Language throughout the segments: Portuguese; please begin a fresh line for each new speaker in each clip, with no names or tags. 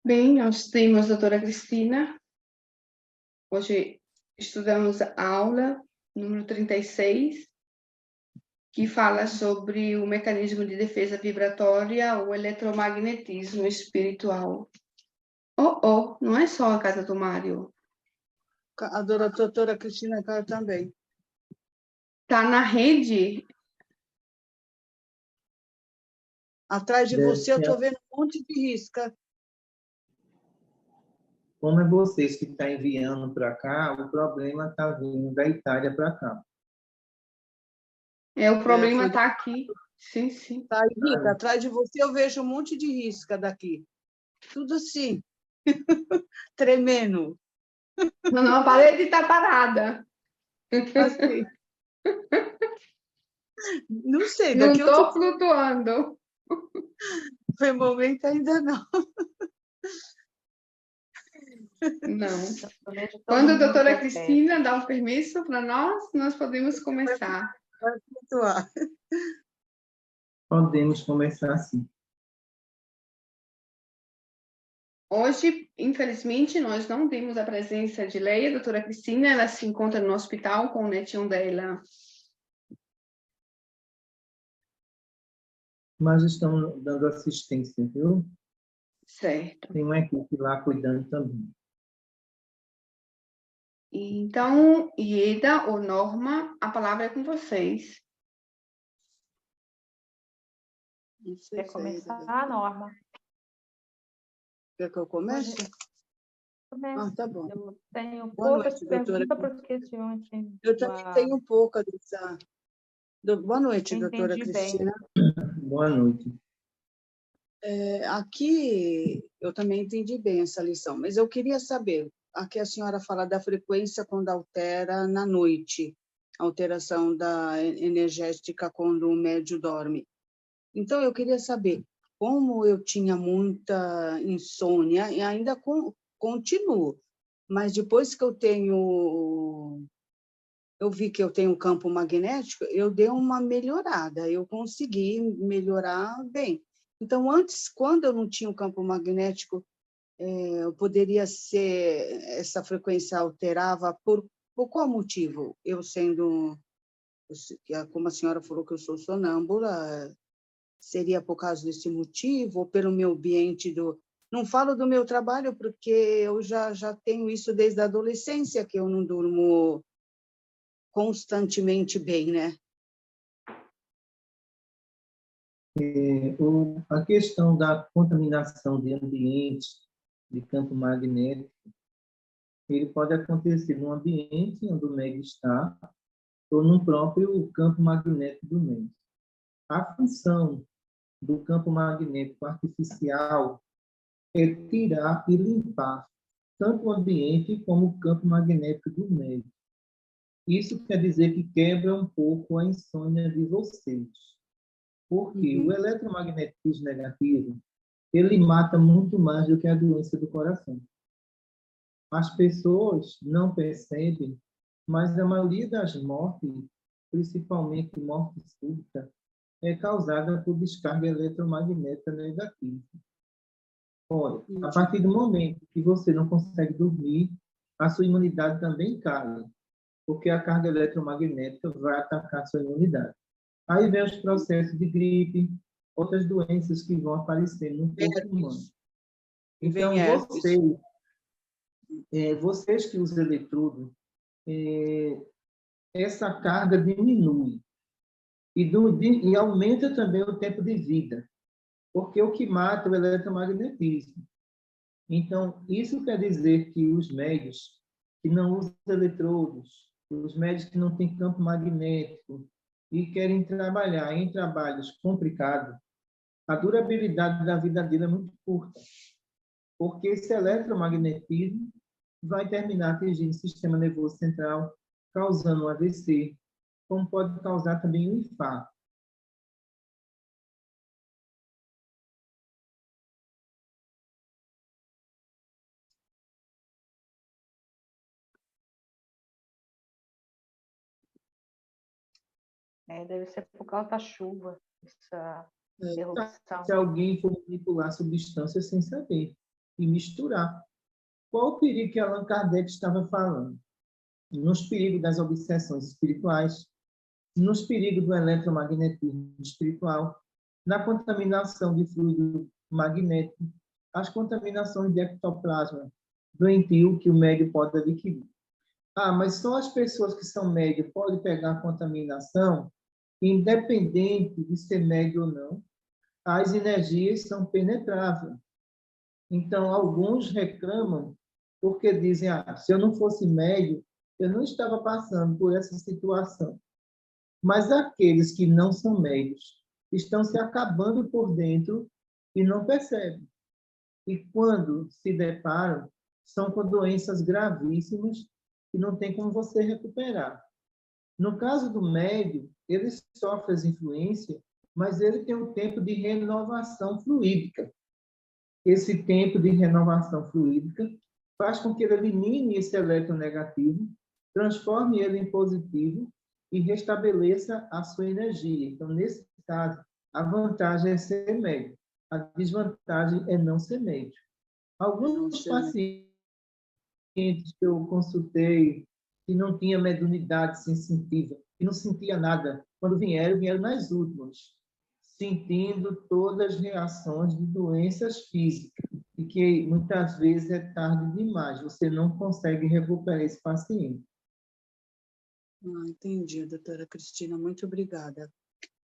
Bem, nós temos a doutora Cristina. Hoje estudamos a aula número 36, que fala sobre o mecanismo de defesa vibratória, o eletromagnetismo espiritual. Não é só a casa do Mário.
A doutora Cristina caiu também.
Tá na rede?
Atrás de você eu estou vendo um monte de risca.
Como é vocês que estão enviando para cá, o problema está vindo da Itália para cá.
O problema está aqui. Sim.
Tá aí, Rita, atrás de você eu vejo um monte de risca daqui. Tudo assim, tremendo.
Não, a parede está parada.
Assim. Não sei,
Não
daqui
estou flutuando.
Foi momento ainda não.
Não. Quando a doutora Cristina dá o permisso para nós podemos começar.
Vai flutuar.
Podemos começar assim.
Hoje, infelizmente, nós não temos a presença de Leia. A doutora Cristina, ela se encontra no hospital com o netinho dela.
Mas estão dando assistência, viu?
Certo.
Tem uma equipe lá cuidando também.
Então, Ieda ou Norma, a palavra é com vocês.
Quer começar, Norma?
Quer que eu comece?
Começa.
Tá bom.
Eu tenho
Boa
poucas
noite, doutora.
perguntas, porque de ontem...
Eu também tenho pouca dessa... Boa noite, doutora Cristina.
Boa noite.
Aqui eu também entendi bem essa lição, mas eu queria saber, aqui a senhora fala da frequência quando altera na noite, alteração da energética quando o médio dorme. Então, eu queria saber, como eu tinha muita insônia, e ainda continuo, mas depois que eu vi que eu tenho um campo magnético, eu dei uma melhorada, eu consegui melhorar bem. Então, antes, quando eu não tinha o campo magnético, poderia ser, essa frequência alterava por qual motivo? Eu sendo, como a senhora falou que eu sou sonâmbula, seria por causa desse motivo, ou pelo meu ambiente Não falo do meu trabalho, porque eu já tenho isso desde a adolescência, que eu não durmo constantemente bem, né?
A questão da contaminação de ambiente, de campo magnético, ele pode acontecer no ambiente onde o médio está, ou no próprio campo magnético do médio. A função do campo magnético artificial é tirar e limpar tanto o ambiente como o campo magnético do médio. Isso quer dizer que quebra um pouco a insônia de vocês. Porque o eletromagnetismo negativo, ele mata muito mais do que a doença do coração. As pessoas não percebem, mas a maioria das mortes, principalmente morte súbita, é causada por descarga eletromagnética negativa. Olha, a partir do momento que você não consegue dormir, a sua imunidade também cai, porque a carga eletromagnética vai atacar a sua imunidade. Aí vem os processos de gripe, outras doenças que vão aparecer no corpo humano. Então, vocês que usam eletrodo, essa carga diminui e aumenta também o tempo de vida, porque o que mata é o eletromagnetismo. Então, isso quer dizer que os médios que não usam eletrodos, os médios que não têm campo magnético e querem trabalhar em trabalhos complicados, a durabilidade da vida dele é muito curta, porque esse eletromagnetismo vai terminar atingindo o sistema nervoso central, causando um AVC, como pode causar também um infarto.
Deve ser por causa da chuva, essa erupção.
Se alguém for manipular substâncias sem saber. e misturar. Qual o perigo que Allan Kardec estava falando? Nos perigos das obsessões espirituais, nos perigos do eletromagnetismo espiritual, na contaminação de fluido magnético, as contaminações de ectoplasma doentio que o médium pode adquirir. Mas só as pessoas que são médium podem pegar a contaminação, independente de ser médium ou não, as energias são penetráveis. Então, alguns reclamam porque dizem, se eu não fosse médium, eu não estava passando por essa situação. Mas aqueles que não são médios estão se acabando por dentro e não percebem. E quando se deparam, são com doenças gravíssimas que não tem como você recuperar. No caso do médium, ele sofre as influências, mas ele tem um tempo de renovação fluídica. Esse tempo de renovação fluídica faz com que ele elimine esse eletronegativo, transforme ele em positivo e restabeleça a sua energia. Então, nesse caso, a vantagem é ser médium, a desvantagem é não ser médium. Alguns pacientes que eu consultei que não tinha mediunidade sensitiva, que não sentia nada, quando vieram nas últimas, sentindo todas as reações de doenças físicas, e que muitas vezes é tarde demais, você não consegue recuperar esse paciente.
Entendi, doutora Cristina, muito obrigada.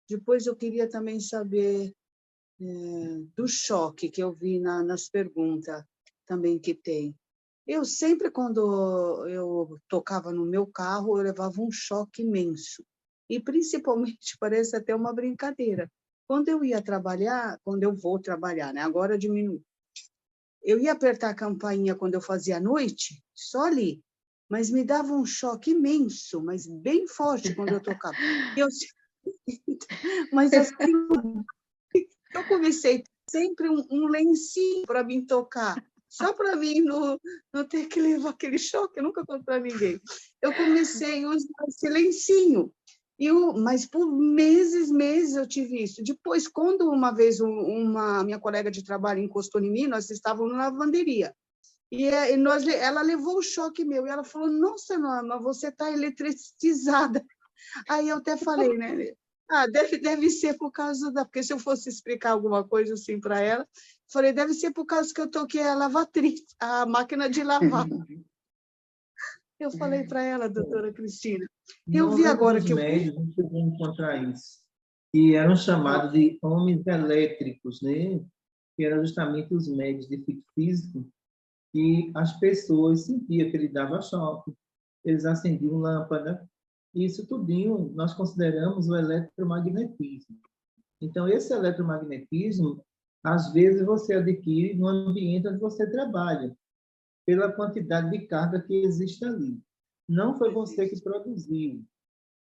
Depois eu queria também saber do choque que eu vi nas perguntas também que tem. Eu sempre, quando eu tocava no meu carro, eu levava um choque imenso. E, principalmente, parece até uma brincadeira. Quando eu ia trabalhar, quando eu vou trabalhar, né? Agora diminui. Eu ia apertar a campainha quando eu fazia à noite, só ali. Mas me dava um choque imenso, mas bem forte quando eu tocava. Mas assim, eu comecei sempre um lencinho para mim tocar. Só para mim não ter que levar aquele choque, eu nunca contei para ninguém. Eu comecei a usar esse lencinho, mas por meses eu tive isso. Depois, quando uma vez uma minha colega de trabalho encostou em mim, nós estávamos na lavanderia, ela levou o choque meu, e ela falou, nossa, Norma, você está eletrizada. Aí eu até falei, né? Deve ser por causa porque se eu fosse explicar alguma coisa assim para ela, falei, deve ser por causa que eu toquei a lavatriz, a máquina de lavar. Eu falei para ela, doutora Cristina. Eu vi agora que
médios não chegou a encontrar isso, que eram chamados de homens elétricos, né? Que eram justamente os médios de físico, que as pessoas sentiam que ele dava choque, eles acendiam lâmpada. Isso tudinho nós consideramos o eletromagnetismo. Então, esse eletromagnetismo, às vezes, você adquire no ambiente onde você trabalha, pela quantidade de carga que existe ali. Não foi você que produziu.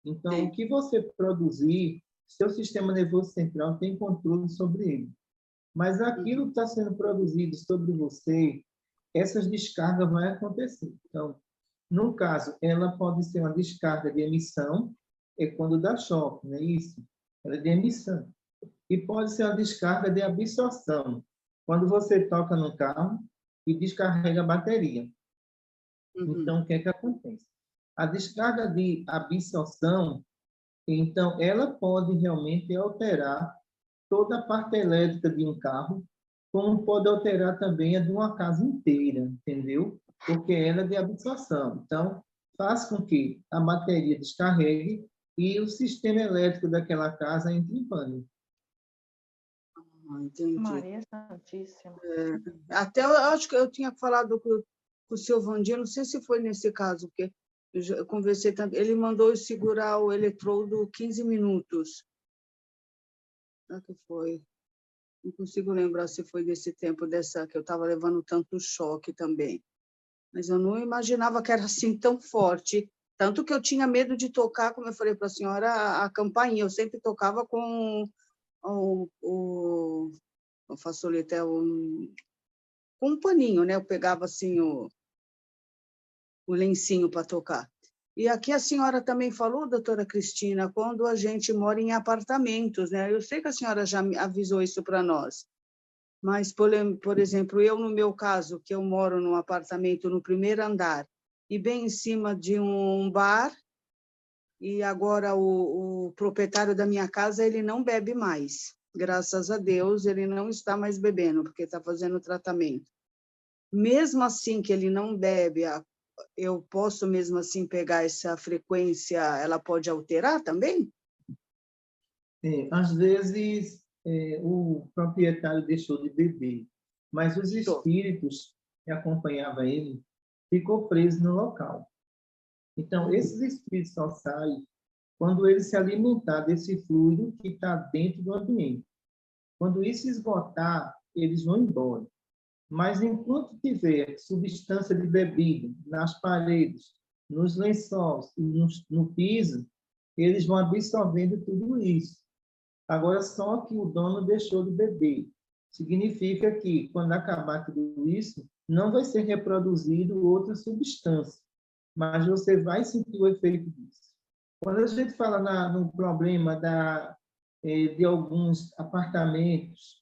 Então, o que você produzir, seu sistema nervoso central tem controle sobre ele. Mas aquilo que está sendo produzido sobre você, essas descargas vão acontecer. Então, no caso, ela pode ser uma descarga de emissão, é quando dá choque, não é isso? Ela é de emissão. E pode ser uma descarga de absorção, quando você toca no carro e descarrega a bateria. Então, o que é que acontece? A descarga de absorção, então, ela pode realmente alterar toda a parte elétrica de um carro, como pode alterar também a de uma casa inteira, entendeu? Porque ela é de absorção. Então, faz com que a bateria descarregue e o sistema elétrico daquela casa entre em pânico.
Entendi.
Maria Santíssima.
Até eu acho que eu tinha falado com o seu Vandir, não sei se foi nesse caso, porque eu conversei também, ele mandou eu segurar o eletrodo 15 minutos. Será que foi? Não consigo lembrar se foi desse tempo que eu estava levando tanto choque também. Mas eu não imaginava que era assim tão forte. Tanto que eu tinha medo de tocar, como eu falei para a senhora, a campainha. Eu sempre tocava com eu faço ali até com um paninho, né? Eu pegava assim o lencinho para tocar. E aqui a senhora também falou, doutora Cristina, quando a gente mora em apartamentos, né? Eu sei que a senhora já avisou isso para nós. Mas, por exemplo, eu, no meu caso, que eu moro num apartamento no primeiro andar e bem em cima de um bar, e agora o proprietário da minha casa, ele não bebe mais. Graças a Deus, ele não está mais bebendo, porque está fazendo tratamento. Mesmo assim que ele não bebe, eu posso mesmo assim pegar essa frequência, ela pode alterar também?
Às vezes, o proprietário deixou de beber, mas os espíritos que acompanhavam ele ficou preso no local. Então, esses espíritos só saem quando ele se alimentar desse fluido que está dentro do ambiente. Quando isso esgotar, eles vão embora. Mas enquanto tiver substância de bebida nas paredes, nos lençóis e no piso, eles vão absorvendo tudo isso. Agora, só que o dono deixou de beber. Significa que, quando acabar tudo isso, não vai ser reproduzido outra substância, mas você vai sentir o efeito disso. Quando a gente fala no problema de alguns apartamentos,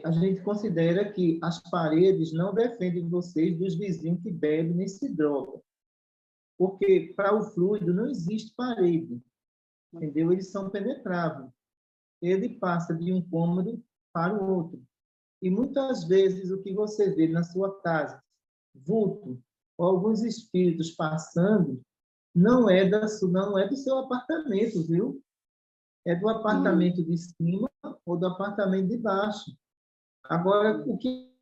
a gente considera que as paredes não defendem vocês dos vizinhos que bebem nem se drogam. Porque, para o fluido, não existe parede. Entendeu? Eles são penetráveis. Ele passa de um cômodo para o outro. E muitas vezes o que você vê na sua casa, vulto, ou alguns espíritos passando, não é do seu apartamento, viu? É do apartamento de cima ou do apartamento de baixo. Agora, o que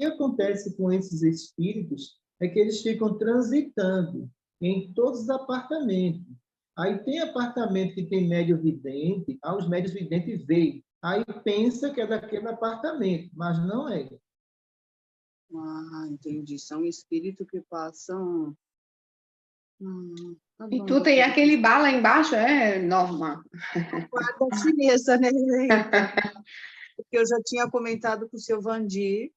acontece com esses espíritos é que eles ficam transitando em todos os apartamentos. Aí tem apartamento que tem médio vidente, os médios videntes veem. Aí pensa que é daquele apartamento, mas não é.
Ah, entendi. São espíritos que passam... Tá
E
bom,
tu tem
doutora.
aquele bar lá embaixo, Norma?
Guarda chinesa, né? Porque eu já tinha comentado com o seu Vandir,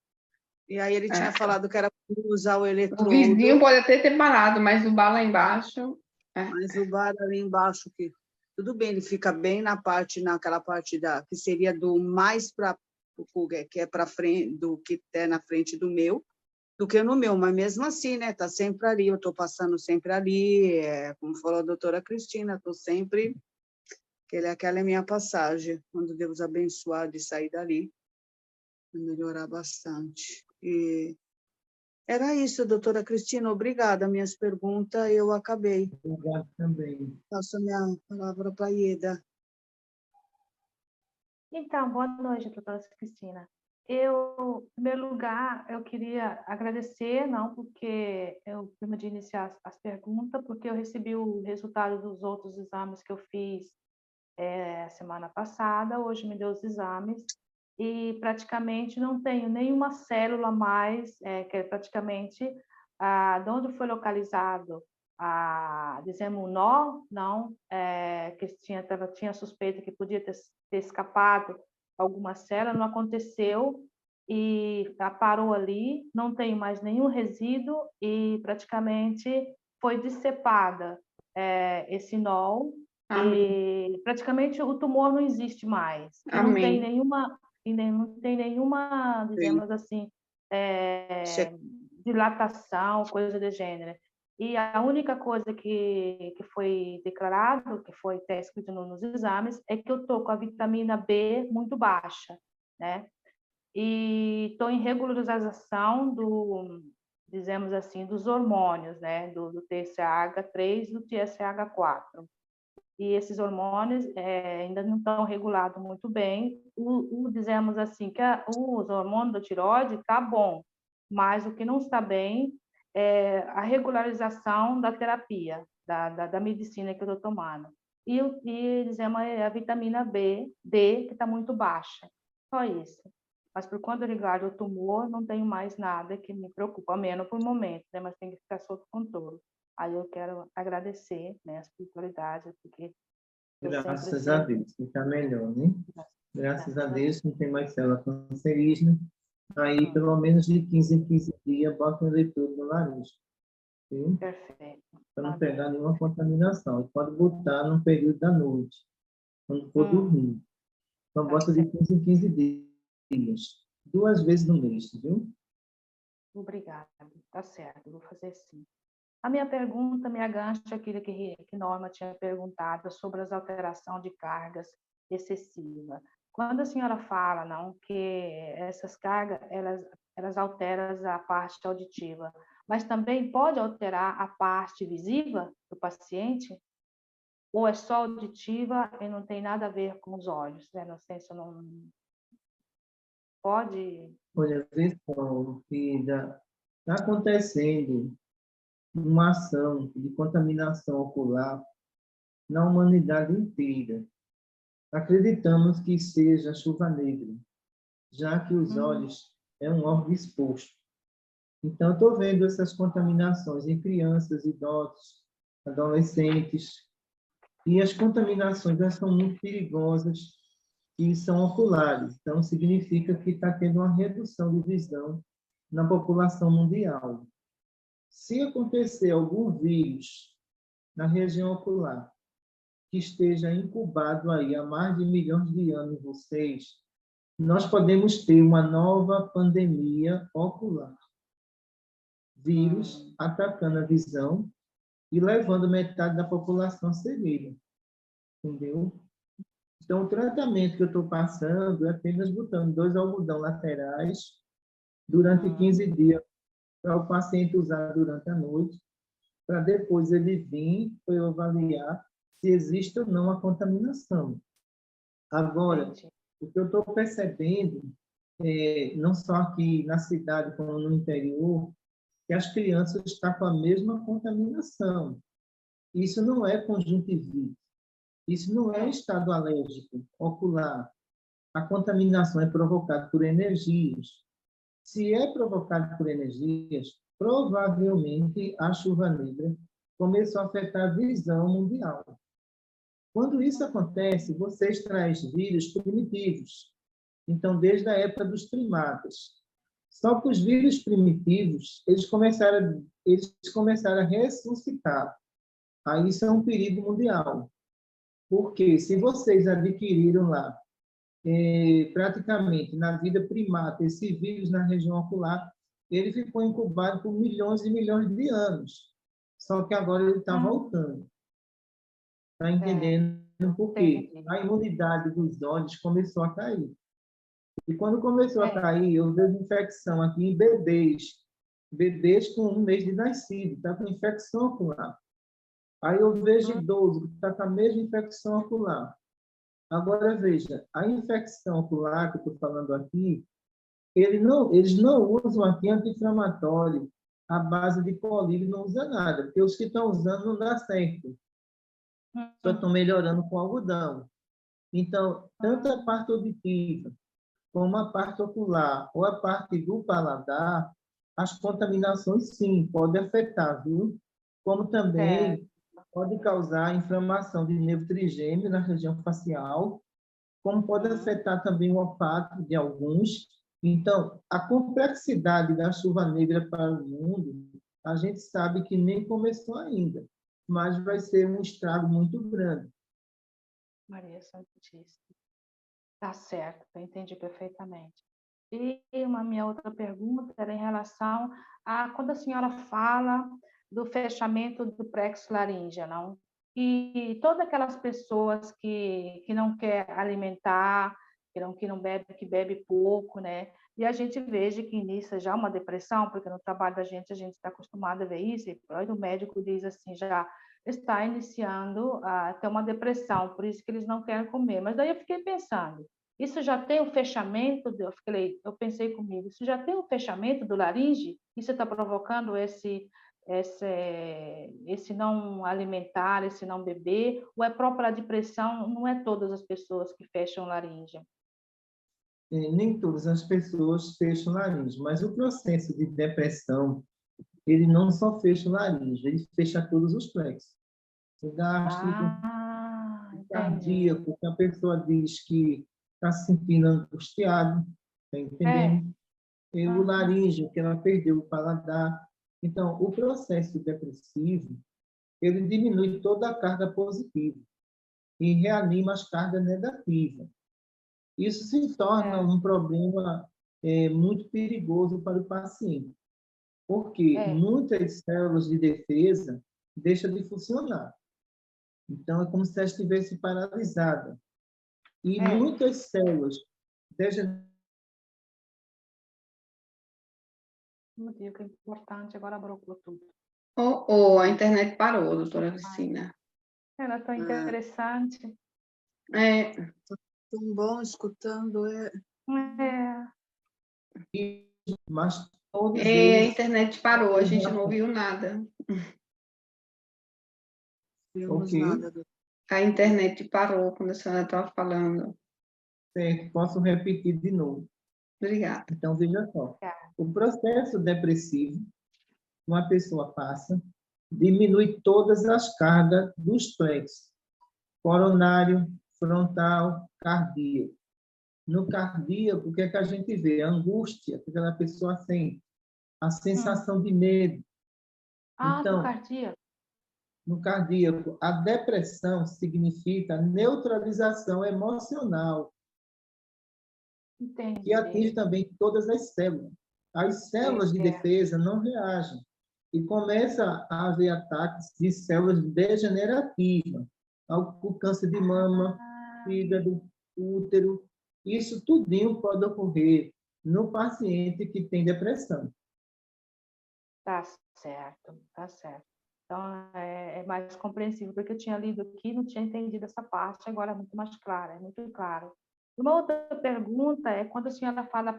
e aí ele tinha falado que era para usar o
O
eletrodo.
vizinho pode até ter parado, mas o bar lá embaixo...
Mas o bar ali embaixo, que tudo bem, ele fica bem naquela parte que seria do mais para o que é para frente, do que é na frente do meu, do que no meu, mas mesmo assim, né? Tá sempre ali, eu estou passando sempre ali, como falou a doutora Cristina, estou sempre, aquela é a minha passagem, quando Deus abençoar de sair dali, vai melhorar bastante. E era isso, doutora Cristina, obrigada. Minhas perguntas eu acabei.
Obrigado também.
Passo a minha palavra para a Ieda.
Então, boa noite, doutora Cristina. Em primeiro lugar, eu queria agradecer, não, porque eu prima de iniciar as perguntas, porque eu recebi o resultado dos outros exames que eu fiz semana passada, hoje me deu os exames, e praticamente não tenho nenhuma célula mais, que é praticamente de onde foi localizado dizemos, um nó, não, que tinha suspeita que podia ter escapado alguma célula, não aconteceu, e parou ali, não tenho mais nenhum resíduo, e praticamente foi dissepada esse nó, e praticamente o tumor não existe mais. E não tem nenhuma, dizemos assim, dilatação, coisa do gênero. E a única coisa que foi declarado, que foi até escrito nos exames, é que eu estou com a vitamina B muito baixa, né? E estou em regularização dizemos assim, dos hormônios, né? Do TSH3 e do TSH4. E esses hormônios ainda não estão regulados muito bem. Dizemos assim, que os hormônios da tireoide está bom, mas o que não está bem é a regularização da terapia, da medicina que eu estou tomando. E dizemos a vitamina D, que está muito baixa. Só isso. Mas por quando ligar o tumor, não tenho mais nada que me preocupa, ao menos por momento, né? Mas tem que ficar sob controle. Aí eu quero agradecer, né, a espiritualidade, porque
Graças a Deus, que está melhor, né? Graças a Deus, não tem mais célula cancerígena. Aí, pelo menos de 15 em 15 dias, bota um eletrodo no laringe.
Perfeito.
Para não pegar nenhuma contaminação. E pode botar no período da noite, quando for dormir. Então, bota de 15 em 15 dias. 2 vezes no mês, viu?
Obrigada, tá certo, vou fazer sim. A minha pergunta me agancha aquilo que Norma tinha perguntado sobre as alterações de cargas excessivas. Quando a senhora fala, não, que essas cargas, elas alteram a parte auditiva, mas também pode alterar a parte visiva do paciente? Ou é só auditiva e não tem nada a ver com os olhos, né? Não sei se não pode...
Olha, vê só, que está acontecendo uma ação de contaminação ocular na humanidade inteira. Acreditamos que seja a chuva negra, já que os olhos é um órgão exposto. Então, estou vendo essas contaminações em crianças, idosos, adolescentes, e as contaminações elas são muito perigosas e são oculares. Então, significa que está tendo uma redução de visão na população mundial. Se acontecer algum vírus na região ocular que esteja incubado aí há mais de milhões de anos em vocês, nós podemos ter uma nova pandemia ocular. Vírus atacando a visão e levando metade da população cegueira. Entendeu? Então, o tratamento que eu estou passando é apenas botando 2 algodão laterais durante 15 dias para o paciente usar durante a noite, para depois ele vir para eu avaliar se existe ou não a contaminação. Agora, o que eu estou percebendo, não só aqui na cidade como no interior, que as crianças estão com a mesma contaminação. Isso não é conjuntivite, isso não é estado alérgico ocular. A contaminação é provocada por energias. Se é provocado por energias, provavelmente a chuva negra começou a afetar a visão mundial. Quando isso acontece, você extrai vírus primitivos. Então, desde a época dos primatas. Só que os vírus primitivos, eles começaram a ressuscitar. Aí isso é um perigo mundial. Porque se vocês adquiriram lá, praticamente na vida primata, esse vírus na região ocular, ele ficou incubado por milhões e milhões de anos. Só que agora ele está voltando. Está entendendo por quê? A imunidade dos olhos começou a cair. E quando começou a cair, eu vejo infecção aqui em bebês com 1 mês de nascido, está com infecção ocular. Aí eu vejo idoso que está com a mesma infecção ocular. Agora, veja, a infecção ocular que eu estou falando aqui, eles não usam aqui anti-inflamatório, a base de colírio não usa nada, porque os que estão usando não dá certo. Só estão melhorando com algodão. Então, tanto a parte auditiva, como a parte ocular ou a parte do paladar, as contaminações, sim, podem afetar, viu? Como também pode causar inflamação de nervo trigêmeo na região facial, como pode afetar também o olfato de alguns. Então, a complexidade da chuva negra para o mundo, a gente sabe que nem começou ainda, mas vai ser um estrago muito grande.
Maria Santíssima. Tá certo, eu entendi perfeitamente. E uma minha outra pergunta era em relação a quando a senhora fala do fechamento do plexo laríngeo, não? E todas aquelas pessoas que não quer alimentar, que não bebe, que bebe pouco, né? E a gente veja que inicia já uma depressão, porque no trabalho da gente a gente está acostumado a ver isso, e o médico diz assim, já está iniciando a ter uma depressão, por isso que eles não querem comer. Mas daí eu fiquei pensando, isso já tem o fechamento, eu pensei comigo, isso já tem o fechamento do laringe? Isso está provocando esse não alimentar, esse não beber, ou é própria depressão, não é todas as pessoas que fecham laringe?
Nem todas as pessoas fecham laringe, mas o processo de depressão, ele não só fecha o laringe, ele fecha todos os plexos. O gástrico, o cardíaco, que a pessoa diz que está se sentindo angustiado, está entendendo? E o laríngeo, que ela perdeu o paladar. Então, o processo depressivo, ele diminui toda a carga positiva e reanima as cargas negativas. Isso se torna um problema é muito perigoso para o paciente, porque muitas células de defesa deixam de funcionar. Então, é como se ela estivesse paralisada. E muitas células degenerativas.
Meu Deus, que importante, agora brocou tudo.
A internet parou, doutora Cristina.
Era tão interessante.
Tão bom escutando.
Mas todos
A
eles...
internet parou, a gente não ouviu nada.
Vimos
Ok.
nada.
A internet parou quando a senhora estava falando.
Certo, posso repetir de novo.
Obrigada.
Então, veja só. O processo depressivo, uma pessoa passa, diminui todas as cargas dos plexos, coronário, frontal, cardíaco. No cardíaco, o que é que a gente vê? A angústia que aquela pessoa sente, a sensação de medo.
Do
Então,
cardíaco.
no cardíaco, a depressão significa neutralização emocional,
Entendi.
que atinge também todas as células. As células de defesa não reagem e começa a haver ataques de células degenerativas, o câncer de mama, fígado, útero. Isso tudinho pode ocorrer no paciente que tem depressão.
Tá certo, tá certo. Então, é mais compreensível, porque eu tinha lido aqui e não tinha entendido essa parte, agora é muito mais claro, é muito claro. Uma outra pergunta é quando a senhora fala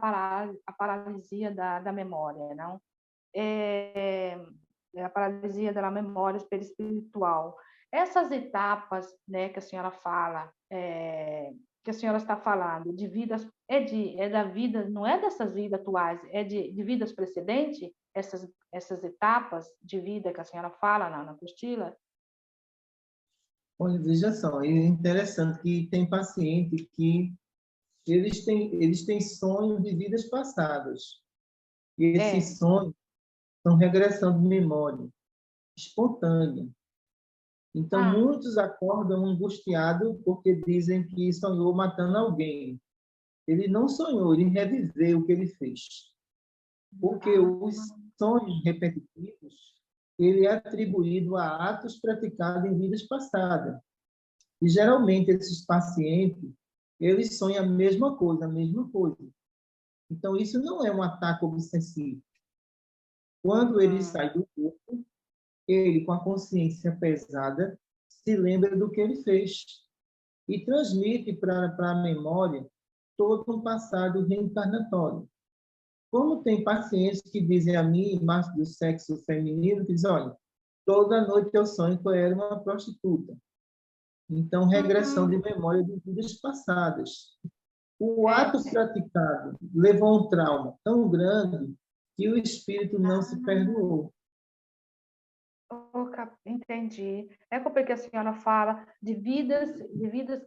a paralisia da memória, não? A paralisia da memória perispiritual. Essas etapas, né, que a senhora fala, que a senhora está falando, de vidas, é da vida, não é dessas vidas atuais, é de vidas precedentes, essas etapas de vida que a senhora fala na apostila?
Olha, veja só, é interessante que tem paciente que eles têm sonhos de vidas passadas. E esses sonhos são regressão de memória espontânea. Então, muitos acordam angustiados porque dizem que sonhou matando alguém. Ele não sonhou, ele reviveu o que ele fez. Porque os sonhos repetitivos, ele é atribuído a atos praticados em vidas passadas. E, geralmente, esses pacientes, eles sonham a mesma coisa, a mesma coisa. Então, isso não é um ataque obsessivo. Quando ele sai do corpo, ele, com a consciência pesada, se lembra do que ele fez e transmite para a memória todo um passado reencarnatório. Como tem pacientes que dizem a mim, mais do sexo feminino, que dizem, olha, toda noite eu sonho que eu era uma prostituta. Então, regressão de memória de vidas passadas. O ato praticado levou um trauma tão grande que o espírito não se perdoou.
Entendi. É porque a senhora fala de vidas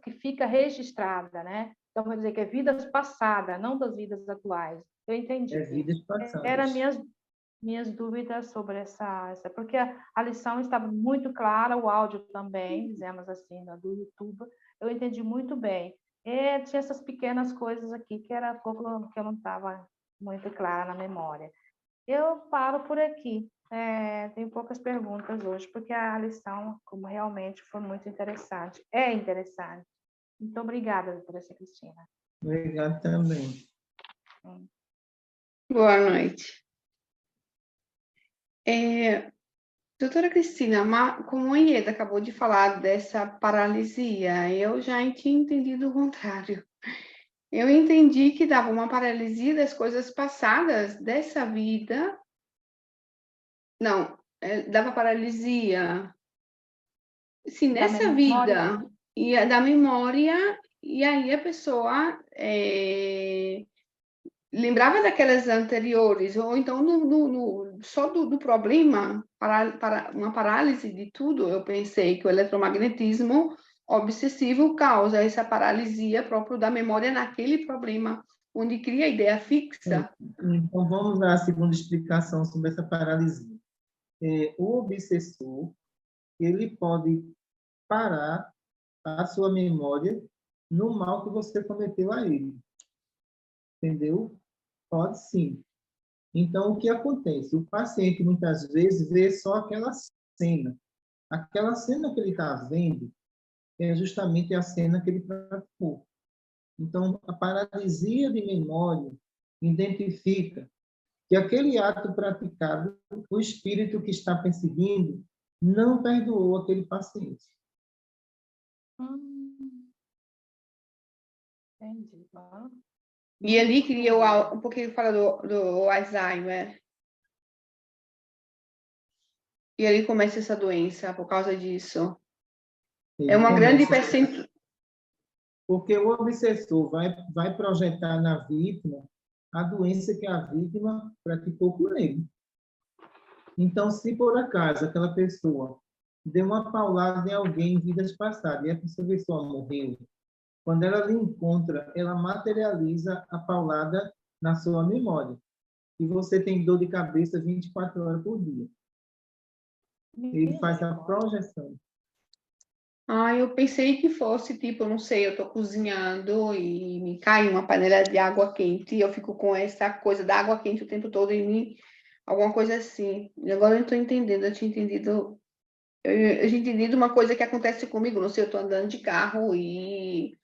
que fica registrada, né? Então, quer dizer que é vidas passadas, não das vidas atuais. Eu entendi.
É vidas passadas.
Eram minhas dúvidas sobre essa, porque a lição estava muito clara, o áudio também, dizemos assim, do YouTube, eu entendi muito bem. E tinha essas pequenas coisas aqui que era pouco que eu não estava muito clara na memória. Eu paro por aqui. Tenho poucas perguntas hoje, porque a lição, como realmente foi muito interessante. É interessante. Muito obrigada, doutora Cristina.
Obrigado também.
Boa noite. Doutora Cristina, como a Ieda acabou de falar dessa paralisia, eu já tinha entendido o contrário. Eu entendi que dava uma paralisia das coisas passadas dessa vida. Não, dava paralisia. Sim, nessa vida e da memória, e aí a pessoa lembrava daquelas anteriores, ou então só do problema, para uma parálise de tudo. Eu pensei que o eletromagnetismo obsessivo causa essa paralisia própria da memória naquele problema, onde cria a ideia fixa.
Então, vamos à segunda explicação sobre essa paralisia. O obsessor, ele pode parar a sua memória no mal que você cometeu a ele. Entendeu? Pode sim. Então, o que acontece? O paciente, muitas vezes, vê só aquela cena. Aquela cena que ele está vendo é justamente a cena que ele praticou. Então, a paralisia de memória identifica que aquele ato praticado, o espírito que está perseguindo não perdoou aquele paciente.
Entendi.
E ali criou um pouquinho fala do Alzheimer. E ali começa essa doença por causa disso.
Ele
É uma grande
começa-
percentual.
Porque o obsessor vai projetar na vítima a doença que a vítima praticou por ele. Então, se por acaso aquela pessoa deu uma paulada em alguém em vidas passadas e essa pessoa morreu, quando ela lhe encontra, ela materializa a paulada na sua memória. E você tem dor de cabeça 24 horas por dia. Ele faz a projeção.
Eu pensei que fosse, tipo, não sei, eu tô cozinhando e me cai uma panela de água quente e eu fico com essa coisa da água quente o tempo todo alguma coisa assim. E agora eu não tô entendendo, eu tinha entendido, eu tinha entendido uma coisa que acontece comigo, não sei, eu tô andando de carro e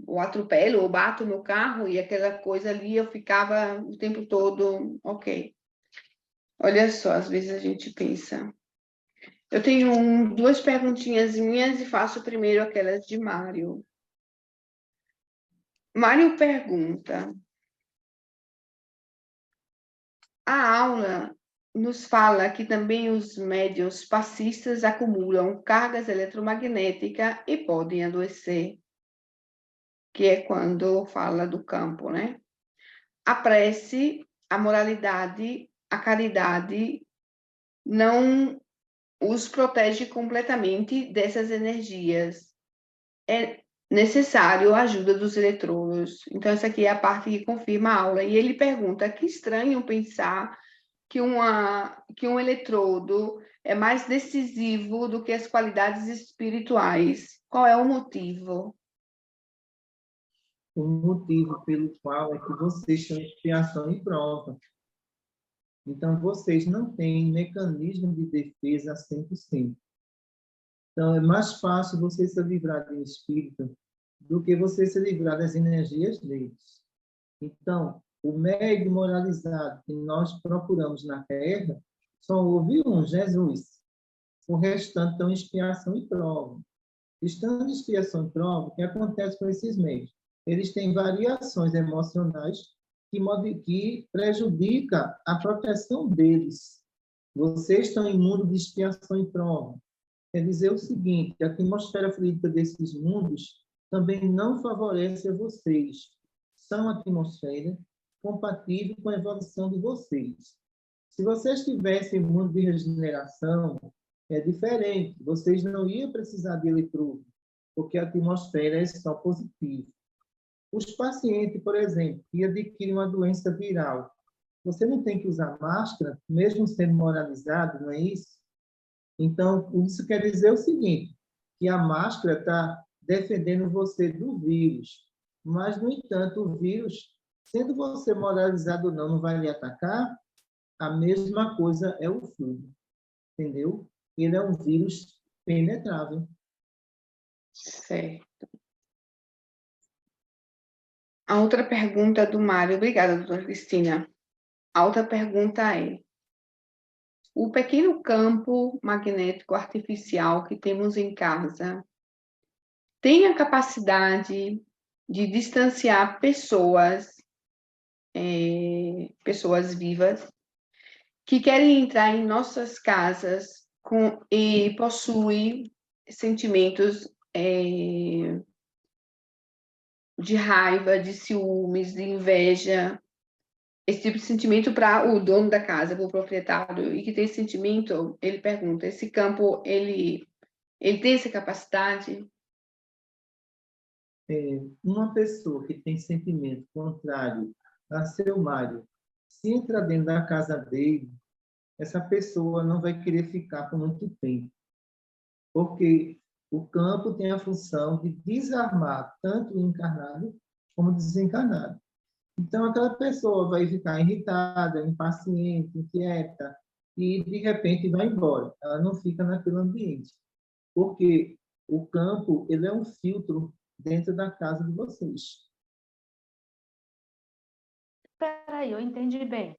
ou atropelo ou bato no carro e aquela coisa ali eu ficava o tempo todo, ok. Olha só, às vezes a gente pensa. Eu tenho duas perguntinhas minhas e faço primeiro aquelas de Mário. Mário pergunta: a aula nos fala que também os médiuns passistas acumulam cargas eletromagnéticas e podem adoecer, que é quando fala do campo, né? A prece, a moralidade, a caridade não os protege completamente dessas energias. É necessário a ajuda dos eletrodos. Então, essa aqui é a parte que confirma a aula. E ele pergunta: que estranho pensar que um eletrodo é mais decisivo do que as qualidades espirituais. Qual é o motivo?
O motivo pelo qual é que vocês têm expiação e prova. Então, vocês não têm mecanismo de defesa 100%. Então, é mais fácil você se livrar de um espírito do que você se livrar das energias deles. Então, o médium moralizado que nós procuramos na Terra, só houve um, Jesus. O restante estão em expiação e prova. Estando em expiação e prova, o que acontece com esses médios? Eles têm variações emocionais que prejudicam a proteção deles. Vocês estão em mundo de expiação e prova. Quer dizer o seguinte, a atmosfera fluídica desses mundos também não favorece a vocês. São atmosferas compatíveis com a evolução de vocês. Se vocês tivessem um mundo de regeneração, é diferente. Vocês não iam precisar de eletrodo, porque a atmosfera é só positiva. Os pacientes, por exemplo, que adquirem uma doença viral, você não tem que usar máscara, mesmo sendo moralizado, não é isso? Então, isso quer dizer o seguinte, que a máscara está defendendo você do vírus, mas, no entanto, o vírus, sendo você moralizado ou não, não vai lhe atacar, a mesma coisa é o fungo, entendeu? Ele é um vírus penetrável.
Certo. A outra pergunta do Mário. Obrigada, doutora Cristina. A outra pergunta é: o pequeno campo magnético artificial que temos em casa tem a capacidade de distanciar pessoas vivas que querem entrar em nossas casas e possuem sentimentos de raiva, de ciúmes, de inveja, esse tipo de sentimento para o dono da casa, para o proprietário, e que tem esse sentimento, ele pergunta: esse campo, ele tem essa capacidade?
Uma pessoa que tem sentimento contrário a seu Mário, se entrar dentro da casa dele, essa pessoa não vai querer ficar por muito tempo, porque o campo tem a função de desarmar tanto o encarnado como o desencarnado. Então, aquela pessoa vai ficar irritada, impaciente, inquieta, e, de repente, vai embora. Ela não fica naquele ambiente. Porque o campo, ele é um filtro dentro da casa de vocês.
Espera aí, eu entendi bem.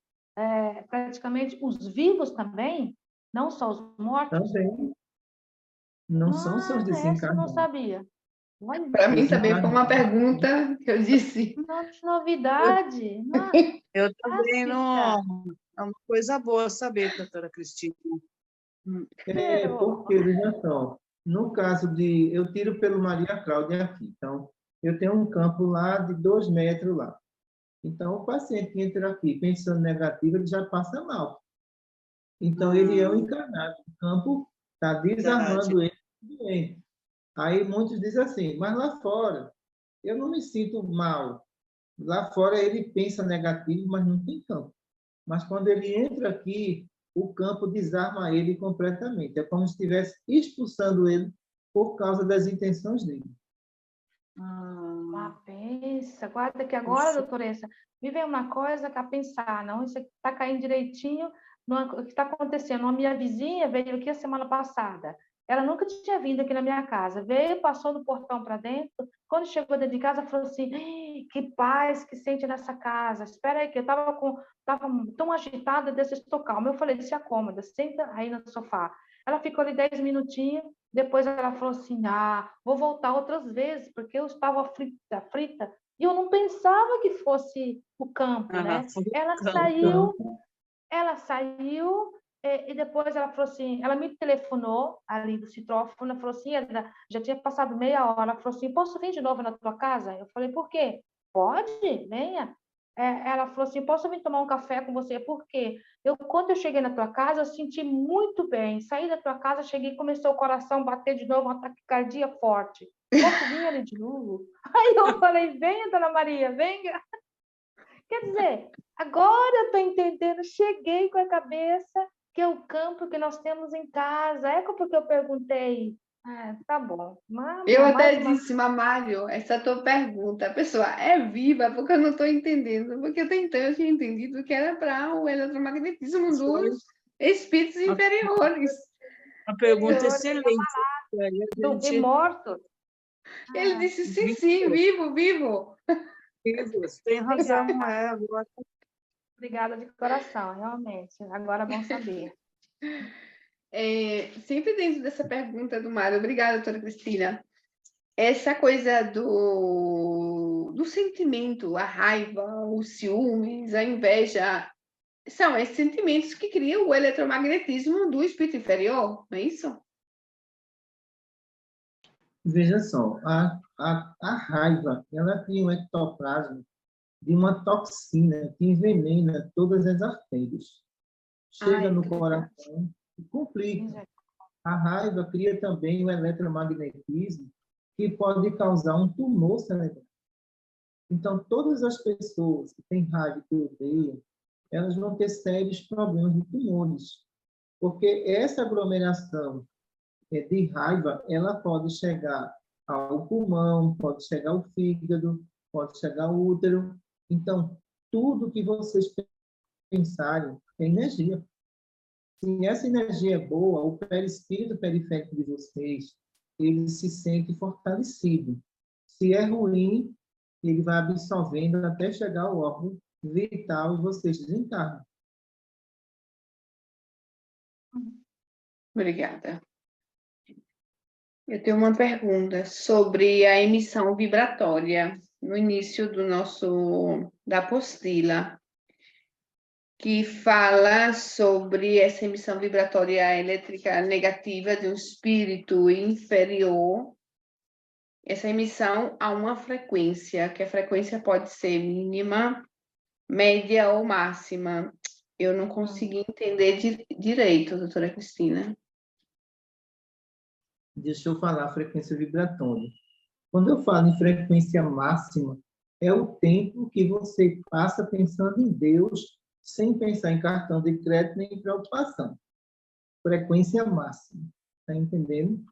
Praticamente os vivos também, não só os mortos?
Também não são só os
Essa eu não
desencarnados.
sabia. Olha,
Para mim também foi uma
Desencarnados.
pergunta que eu disse.
que novidade.
Eu também
Clássica.
não. É uma coisa boa saber, doutora Cristina.
Porque, veja só, no caso de... Eu tiro pelo Maria Cláudia aqui. Então, eu tenho um campo lá de 2 metros lá. Então, o paciente que entra aqui pensando negativo, ele já passa mal. Então, ele é um encarnado. O campo está desarmando ele doente. Aí muitos dizem assim, mas lá fora, eu não me sinto mal. Lá fora ele pensa negativo, mas não tem campo. Mas quando ele entra aqui, o campo desarma ele completamente. É como se estivesse expulsando ele por causa das intenções dele.
Pensa, guarda que agora, doutoressa, me vem uma coisa que a pensar, não, isso aqui está caindo direitinho, o que está acontecendo. A minha vizinha veio aqui a semana passada, ela nunca tinha vindo aqui na minha casa, veio, passou no portão para dentro, quando chegou dentro de casa, falou assim, que paz que sente nessa casa, espera aí que eu estava tão agitada, deixa eu estou calma. Eu falei, se acomoda, senta aí no sofá. Ela ficou ali 10 minutinhos, depois ela falou assim, vou voltar outras vezes, porque eu estava frita, e eu não pensava que fosse o campo, né? Ela saiu, e depois ela falou assim, ela me telefonou ali do citrófono, falou assim, já tinha passado meia hora, ela falou assim, posso vir de novo na tua casa? Eu falei, por quê? Pode, venha. Ela falou assim, posso vir tomar um café com você? Por quê? Quando eu cheguei na tua casa, eu senti muito bem. Saí da tua casa, cheguei, começou o coração a bater de novo, uma taquicardia forte. Posso vir ali de novo? Aí eu falei, venha, dona Maria, venha. Quer dizer, agora eu estou entendendo, cheguei com a cabeça que é o campo que nós temos em casa. É porque eu perguntei. Tá bom.
Eu até disse, Mamário, essa tua pergunta, a pessoa é viva, porque eu não estou entendendo. Porque até então eu tinha entendido que era para o eletromagnetismo dos espíritos inferiores.
Uma pergunta excelente.
Do morto.
Ele disse, sim, vivo.
Isso, tem razão.
Obrigada de coração, realmente. Agora é bom saber.
Sempre dentro dessa pergunta do Mário, obrigada, doutora Cristina, essa coisa do sentimento, a raiva, os ciúmes, a inveja, são esses sentimentos que criam o eletromagnetismo do espírito inferior, não é isso?
Veja só, a raiva, ela cria um ectoplasma de uma toxina que envenena todas as artérias. Chega no coração e complica. A raiva cria também o eletromagnetismo que pode causar um tumor cerebral. Então, todas as pessoas que têm raiva e que odeiam, elas vão ter sérios problemas de tumores. Porque essa aglomeração de raiva, ela pode chegar ao pulmão, pode chegar ao fígado, pode chegar ao útero. Então, tudo que vocês pensarem é energia. Se essa energia é boa, o perispírito periférico de vocês, ele se sente fortalecido. Se é ruim, ele vai absorvendo até chegar ao órgão vital e vocês desencarnam.
Obrigada. Eu tenho uma pergunta sobre a emissão vibratória no início da apostila, que fala sobre essa emissão vibratória elétrica negativa de um espírito inferior. Essa emissão a uma frequência, que a frequência pode ser mínima, média ou máxima. Eu não consegui entender direito, doutora Cristina.
Deixa eu falar a frequência vibratória. Quando eu falo em frequência máxima, é o tempo que você passa pensando em Deus, sem pensar em cartão de crédito nem em preocupação. Frequência máxima. Está entendendo?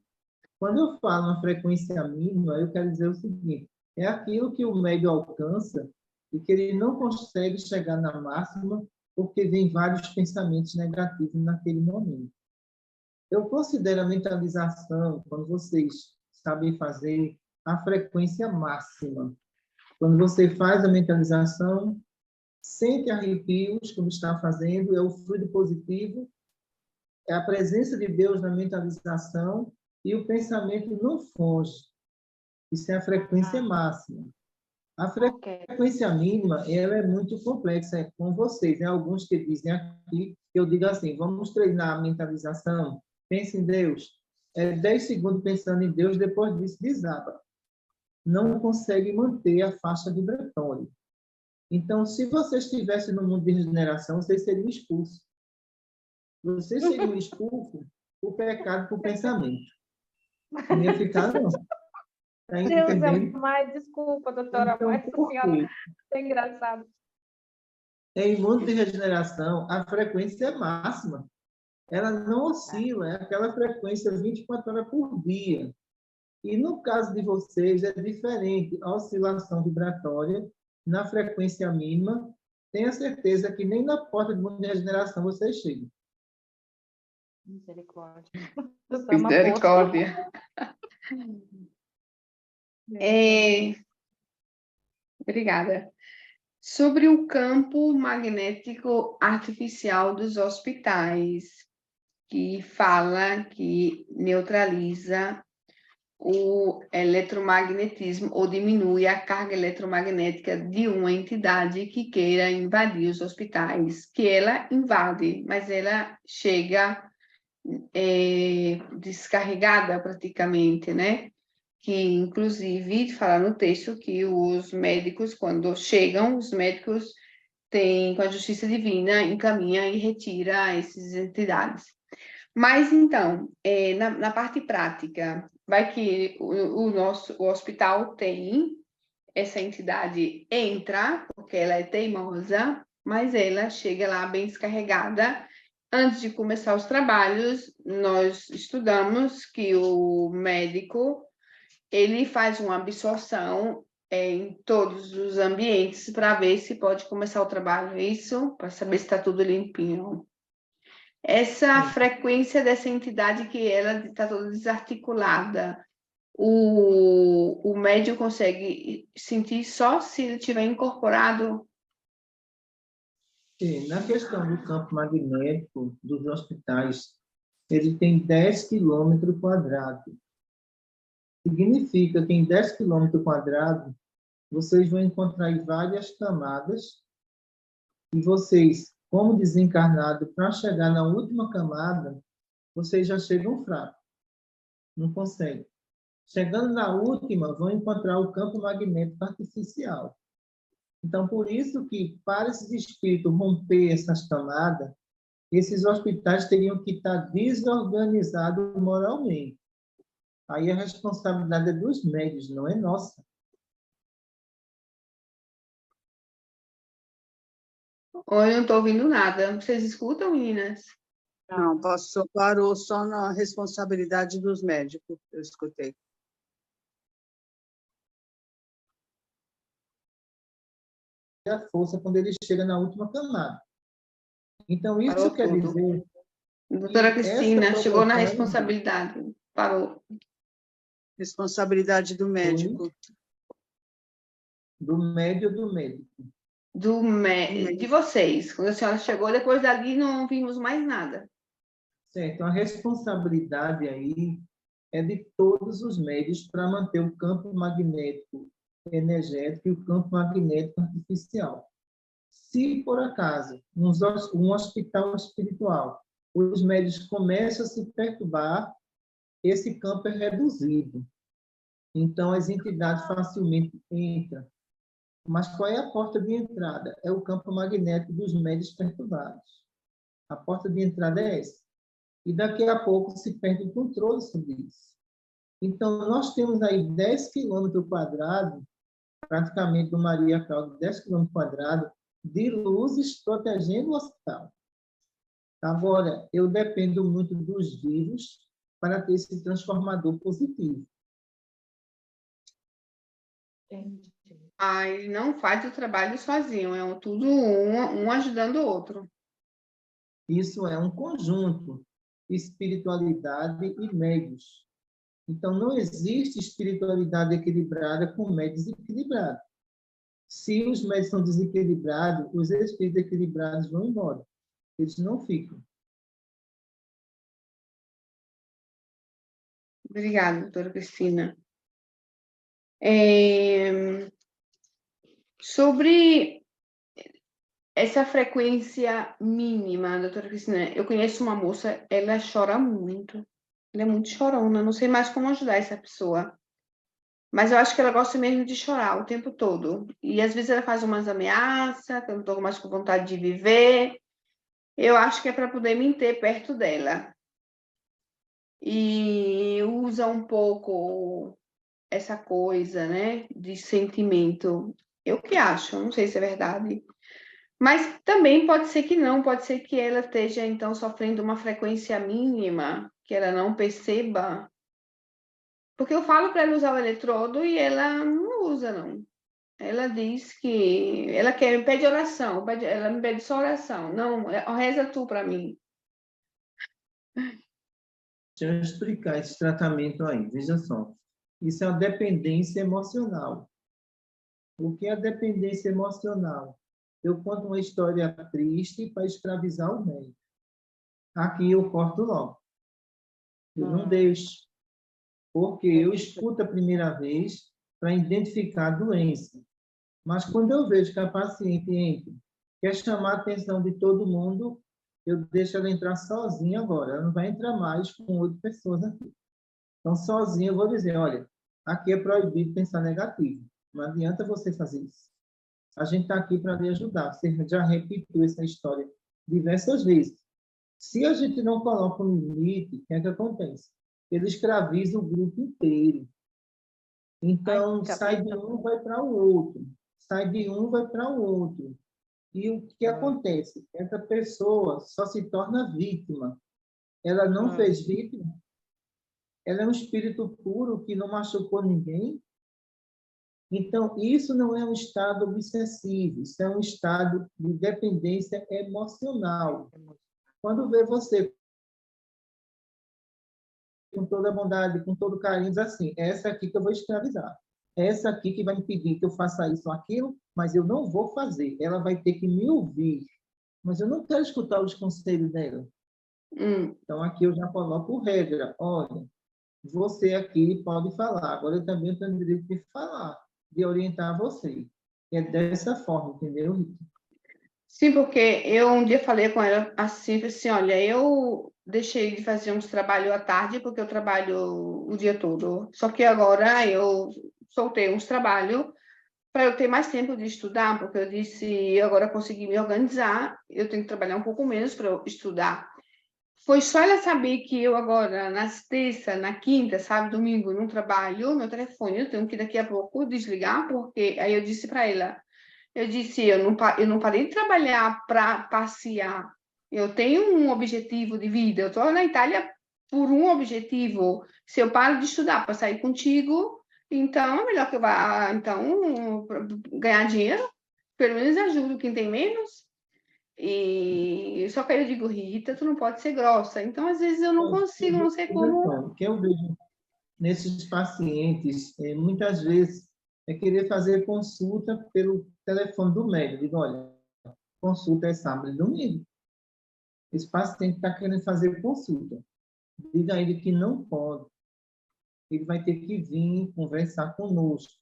Quando eu falo uma frequência mínima, eu quero dizer o seguinte: é aquilo que o médium alcança e que ele não consegue chegar na máxima porque vem vários pensamentos negativos naquele momento. Eu considero a mentalização, quando vocês sabem fazer, a frequência máxima. Quando você faz a mentalização, sente arrepios, como está fazendo, é o fluido positivo, é a presença de Deus na mentalização e o pensamento não foge. Isso é a frequência máxima. A frequência mínima, ela é muito complexa, é com vocês. Né? Alguns que dizem aqui, eu digo assim, vamos treinar a mentalização, pense em Deus. 10 segundos pensando em Deus, depois disso desaba. Não consegue manter a faixa vibratória. Então, se vocês estivessem no mundo de regeneração, vocês seriam expulsos. Vocês seriam expulsos por pecado, por pensamento. Não ia ficar, não. Tá
Deus é
entendendo?
mais, desculpa, doutora,
Então,
mas
por quê?
é engraçado.
Em mundo de regeneração, a frequência é máxima. Ela não oscila, é aquela frequência 24 horas por dia. E no caso de vocês, é diferente. A oscilação vibratória, na frequência mínima, tenha certeza que nem na porta do mundo de regeneração vocês chegam.
Misericórdia.
Misericórdia. Obrigada. Sobre o campo magnético artificial dos hospitais, que fala que neutraliza o eletromagnetismo ou diminui a carga eletromagnética de uma entidade que queira invadir os hospitais, que ela invade, mas ela chega descarregada praticamente, né? Que inclusive fala no texto que os médicos, quando chegam, os médicos têm, com a justiça divina, encaminha e retira essas entidades. Mas, então, na parte prática, vai que o hospital tem essa entidade, entra, porque ela é teimosa, mas ela chega lá bem descarregada. Antes de começar os trabalhos, nós estudamos que o médico, ele faz uma absorção em todos os ambientes para ver se pode começar o trabalho, isso, para saber se está tudo limpinho. Essa frequência dessa entidade que ela está toda desarticulada, o médium consegue sentir só se ele tiver incorporado?
Sim, na questão do campo magnético dos hospitais, ele tem 10 quilômetros quadrados. Significa que em 10 quilômetros quadrados, vocês vão encontrar várias camadas e vocês, como desencarnado, para chegar na última camada, vocês já chegam fracos. Não conseguem. Chegando na última, vão encontrar o campo magnético artificial. Então, por isso que, para esses espíritos romper essas camadas, esses hospitais teriam que estar desorganizados moralmente. Aí a responsabilidade é dos médios, não é nossa.
Ou eu não estou ouvindo nada. Vocês escutam, meninas?
Não, parou só na responsabilidade dos médicos, eu escutei.
A força quando ele chega na última camada. Então, isso
Parou
quer
tudo.
dizer...
Doutora Cristina, chegou na responsabilidade. Parou.
Responsabilidade do médico.
Do médio do médico.
De vocês. Quando a senhora chegou, depois dali não vimos mais nada.
Certo. A responsabilidade aí é de todos os médios para manter o campo magnético energético e o campo magnético artificial. Se, por acaso, um hospital espiritual, os médios começam a se perturbar, esse campo é reduzido. Então, as entidades facilmente entram. Mas qual é a porta de entrada? É o campo magnético dos médios perturbados. A porta de entrada é essa. E daqui a pouco se perde o controle sobre isso. Então, nós temos aí 10 quilômetros quadrados, praticamente do Maria Cláudia, 10 quilômetros quadrados, de luzes protegendo o hospital. Agora, eu dependo muito dos vivos para ter esse transformador positivo.
Entendi.
Ele não faz o trabalho sozinho, é tudo um ajudando o outro.
Isso é um conjunto, espiritualidade e médios. Então, não existe espiritualidade equilibrada com médios equilibrados. Se os médios são desequilibrados, os espíritos equilibrados vão embora. Eles não ficam.
Obrigada, doutora Cristina. Sobre essa frequência mínima, doutora Cristina, eu conheço uma moça, ela chora muito. Ela é muito chorona, não sei mais como ajudar essa pessoa. Mas eu acho que ela gosta mesmo de chorar o tempo todo. E às vezes ela faz umas ameaças, que eu não estou mais com vontade de viver. Eu acho que é para poder me ter perto dela. E usa um pouco essa coisa, né, de sentimento. Eu que acho, não sei se é verdade. Mas também pode ser que não, pode ser que ela esteja, então, sofrendo uma frequência mínima, que ela não perceba. Porque eu falo para ela usar o eletrodo e ela não usa, não. Ela diz que ela quer, pede oração, ela me pede só oração. Não, reza tu para mim.
Deixa eu explicar esse tratamento aí. Veja só. Isso é uma dependência emocional. O que é a dependência emocional? Eu conto uma história triste para escravizar o médico. Aqui eu corto logo. Eu não deixo. Porque eu escuto a primeira vez para identificar a doença. Mas quando eu vejo que a paciente entra, quer chamar a atenção de todo mundo, eu deixo ela entrar sozinha agora. Ela não vai entrar mais com 8 pessoas aqui. Então, sozinha, eu vou dizer, olha, aqui é proibido pensar negativo. Não adianta você fazer isso. A gente está aqui para lhe ajudar. Você já repetiu essa história diversas vezes. Se a gente não coloca um limite, o que é que acontece? Ele escraviza o grupo inteiro. Então, sai de um, vai para o outro. Sai de um, vai para o outro. E o que acontece? Essa pessoa só se torna vítima. Ela não fez vítima. Ela é um espírito puro que não machucou ninguém. Então, isso não é um estado obsessivo, isso é um estado de dependência emocional. Quando vê você com toda a bondade, com todo o carinho, diz assim, é essa aqui que eu vou escravizar. É essa aqui que vai impedir que eu faça isso ou aquilo, mas eu não vou fazer. Ela vai ter que me ouvir. Mas eu não quero escutar os conselhos dela. Então, aqui eu já coloco regra. Olha, você aqui pode falar. Agora, eu também tenho o direito de falar, de orientar você. É dessa forma, entendeu, Rita?
Sim, porque eu um dia falei com ela assim, olha, eu deixei de fazer uns trabalhos à tarde, porque eu trabalho o dia todo. Só que agora eu soltei uns trabalhos para eu ter mais tempo de estudar, porque eu disse, agora consegui me organizar, eu tenho que trabalhar um pouco menos para eu estudar. Foi só ela saber que eu agora, nas terça, na quinta, sábado, domingo, não trabalho, meu telefone, eu tenho que daqui a pouco desligar, porque aí eu disse para ela, eu não parei de trabalhar para passear, eu tenho um objetivo de vida, eu estou na Itália por um objetivo, se eu paro de estudar para sair contigo, então é melhor que eu vá, então, ganhar dinheiro, pelo menos ajudo quem tem menos, e só que aí eu digo, Rita, tu não pode ser grossa. Então, às vezes, eu não consigo, não sei como.
O que eu vejo nesses pacientes, muitas vezes, é querer fazer consulta pelo telefone do médico. Digo, olha, consulta é sábado e domingo. Esse paciente está querendo fazer consulta. Diga a ele que não pode. Ele vai ter que vir conversar conosco.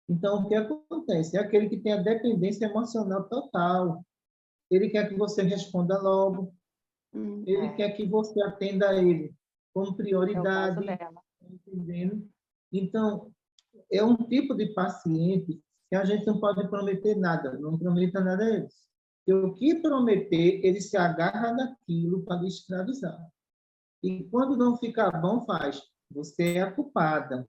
Então, o que acontece? É aquele que tem a dependência emocional total. Ele quer que você responda logo. Ele quer que você atenda a ele como prioridade. Entendendo? Então, é um tipo de paciente que a gente não pode prometer nada. Não prometa nada a eles. E o que prometer, ele se agarra naquilo para lhe escravizar. E quando não ficar bom, faz. Você é a culpada.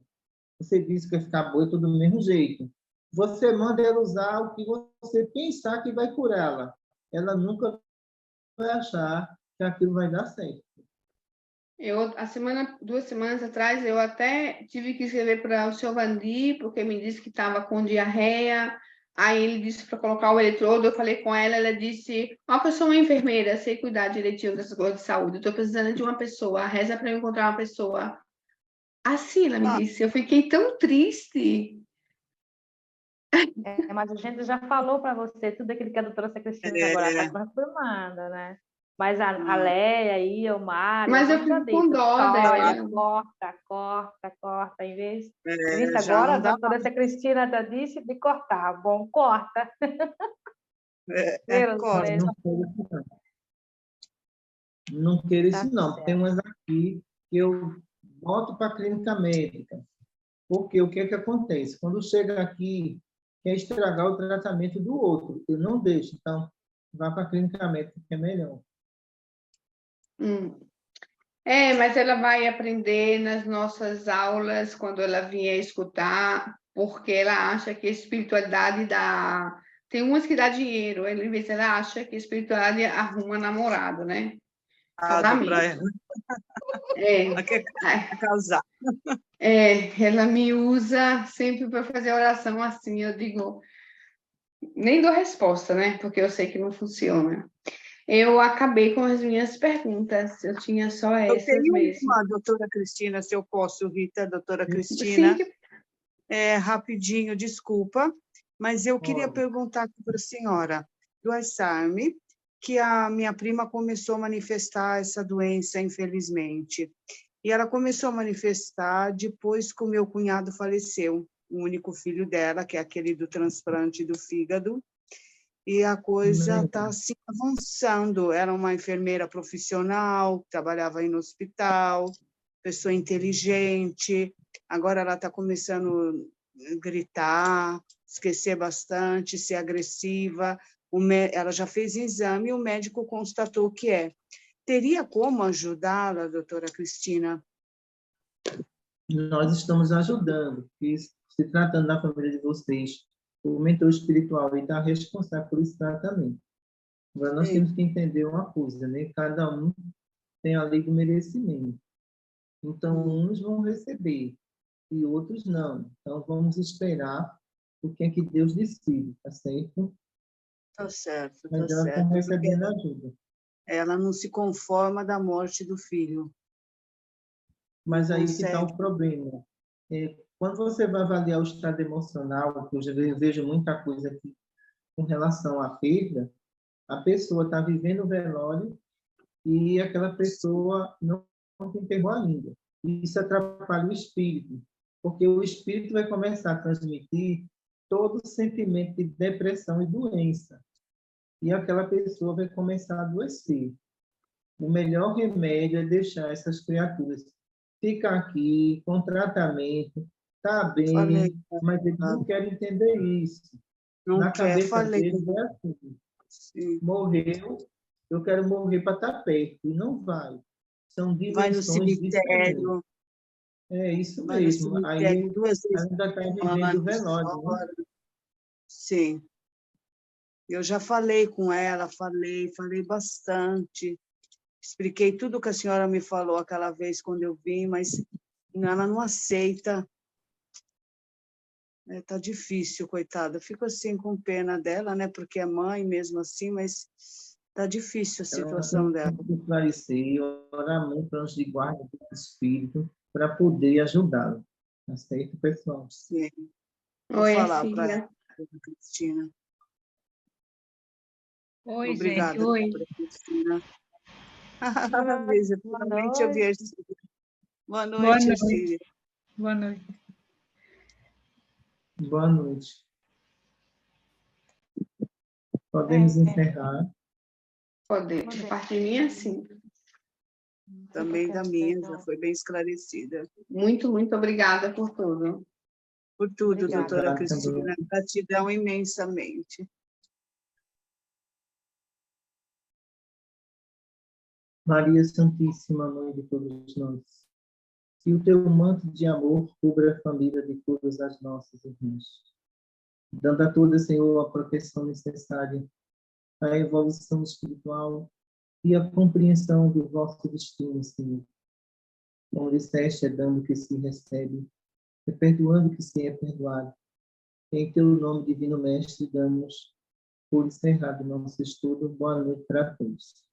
Você disse que vai ficar boa, tudo do mesmo jeito. Você manda ela usar o que você pensar que vai curá-la. Ela nunca vai achar que aquilo vai dar certo.
2 semanas atrás, eu até tive que escrever para o seu Vandi, porque me disse que estava com diarreia. Aí ele disse para colocar o eletrodo, eu falei com ela, ela disse, uma pessoa, uma enfermeira, sei cuidar direitinho dessas coisas de saúde, eu estou precisando de uma pessoa, reza para eu encontrar uma pessoa. Assim, ela me disse, eu fiquei tão triste.
Mas a gente já falou para você tudo aquilo que a doutora Cristina agora está confirmando, né? Mas a Léia e o Mário,
mas eu fico com dó dela.
Corta, em vez agora, a doutora Cristina já disse de cortar. Bom, corta.
Corta.
Não queira isso, não.
Certo.
Tem umas aqui que eu boto para a clínica médica. Porque o que é que acontece? Quando chega aqui, quer estragar o tratamento do outro. Eu não deixo. Então, vá para a clínica médica, que é melhor.
Mas ela vai aprender nas nossas aulas, quando ela vier escutar, porque ela acha que a espiritualidade dá... Tem umas que dá dinheiro, às vezes ela acha que a espiritualidade arruma namorado, né? Casamento.
Ela quer casar.
Ela me usa sempre para fazer oração assim, eu digo... Nem dou resposta, né? Porque eu sei que não funciona. Eu acabei com as minhas perguntas, eu tinha só essas
tenho
mesmo.
uma, doutora Cristina, se eu posso, Rita, doutora Cristina.
Sim.
Rapidinho, desculpa, mas eu queria perguntar para a senhora do Alzheimer, que a minha prima começou a manifestar essa doença, infelizmente. E ela começou a manifestar depois que o meu cunhado faleceu, o único filho dela, que é aquele do transplante do fígado. E a coisa está assim, avançando. Era uma enfermeira profissional, trabalhava aí no hospital, pessoa inteligente. Agora ela está começando a gritar, esquecer bastante, ser agressiva. Ela já fez exame e o médico constatou que é. Teria como ajudá-la, doutora Cristina?
Nós estamos ajudando, e se tratando da família de vocês, o mentor espiritual está responsável por esse tratamento. Agora, nós temos que entender uma coisa, né? Cada um tem a lei do merecimento. Então, uns vão receber e outros não. Então, vamos esperar o que é que Deus decide, tá certo?
Tá certo, tá
Mas elas estão recebendo ajuda.
Ela não se conforma da morte do filho.
Mas aí que está o problema. Quando você vai avaliar o estado emocional, que eu já vejo muita coisa aqui com relação à perda, a pessoa está vivendo o velório e aquela pessoa não enterrou ainda. Isso atrapalha o espírito, porque o espírito vai começar a transmitir todo o sentimento de depressão e doença. E aquela pessoa vai começar a adoecer. O melhor remédio é deixar essas criaturas ficar aqui com tratamento, tá bem, mas eles não querem entender isso. Na cabeça deles é assim.
Sim.
Morreu, eu quero morrer para estar perto, e não vai. São dimensões diferentes. É isso mesmo. Aí ainda está vivendo o velório. Né?
Sim. Eu já falei com ela, falei bastante. Expliquei tudo o que a senhora me falou aquela vez quando eu vim, mas ela não aceita. Tá difícil, coitada. Fico assim com pena dela, né? Porque é mãe mesmo assim, mas tá difícil a situação dela.
Tem que esclarecer e orar muito para anjos de guarda do espírito para poder ajudá-la. Aceita, pessoal?
Sim. Vou falar para a Cristina.
Oi,
obrigada,
gente. Oi.
Cristina. Finalmente eu vi a Cecília. Boa noite,
Boa noite.
Cecília.
Boa noite.
Boa noite. Podemos encerrar.
Podemos. A parte minha, sim.
Também da minha, já foi bem esclarecida.
Muito, muito obrigada por tudo.
Por tudo,
Obrigada.
doutora Cristina. Gratidão imensamente.
Maria Santíssima, Mãe de todos nós, que o teu manto de amor cubra a família de todas as nossas irmãs, dando a todas, Senhor, a proteção necessária, a evolução espiritual e a compreensão do vosso destino, Senhor. Como disseste, é dando que se recebe, é perdoando que se é perdoado. Em teu nome, Divino Mestre, damos por encerrado o nosso estudo. Boa noite para todos.